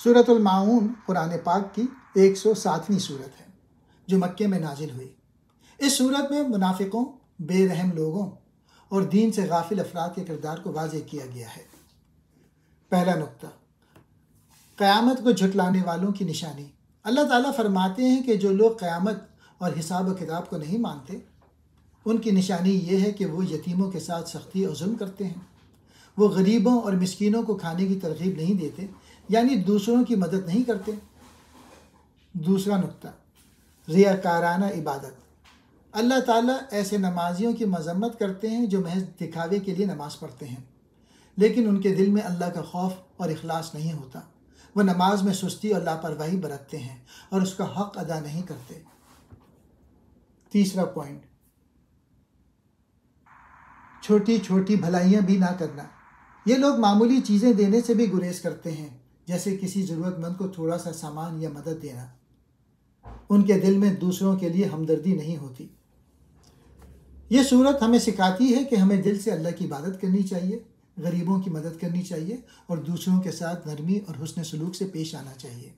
سورۃ الماعون قرآن پاک کی 107ویں سورت ہے جو مکے میں نازل ہوئی۔ اس سورت میں منافقوں، بے رحم لوگوں اور دین سے غافل افراد کے کردار کو واضح کیا گیا ہے۔ پہلا نقطہ، قیامت کو جھٹلانے والوں کی نشانی۔ اللہ تعالیٰ فرماتے ہیں کہ جو لوگ قیامت اور حساب و کتاب کو نہیں مانتے، ان کی نشانی یہ ہے کہ وہ یتیموں کے ساتھ سختی اور ظلم کرتے ہیں، وہ غریبوں اور مسکینوں کو کھانے کی ترغیب نہیں دیتے، یعنی دوسروں کی مدد نہیں کرتے۔ دوسرا نقطہ، ریاکارانہ عبادت۔ اللہ تعالیٰ ایسے نمازیوں کی مذمت کرتے ہیں جو محض دکھاوے کے لیے نماز پڑھتے ہیں، لیکن ان کے دل میں اللہ کا خوف اور اخلاص نہیں ہوتا۔ وہ نماز میں سستی اور لاپرواہی برتتے ہیں اور اس کا حق ادا نہیں کرتے۔ تیسرا پوائنٹ، چھوٹی چھوٹی بھلائیاں بھی نہ کرنا۔ یہ لوگ معمولی چیزیں دینے سے بھی گریز کرتے ہیں، جیسے کسی ضرورت مند کو تھوڑا سا سامان یا مدد دینا۔ ان کے دل میں دوسروں کے لیے ہمدردی نہیں ہوتی۔ یہ صورت ہمیں سکھاتی ہے کہ ہمیں دل سے اللہ کی عبادت کرنی چاہیے، غریبوں کی مدد کرنی چاہیے اور دوسروں کے ساتھ نرمی اور حسن سلوک سے پیش آنا چاہیے۔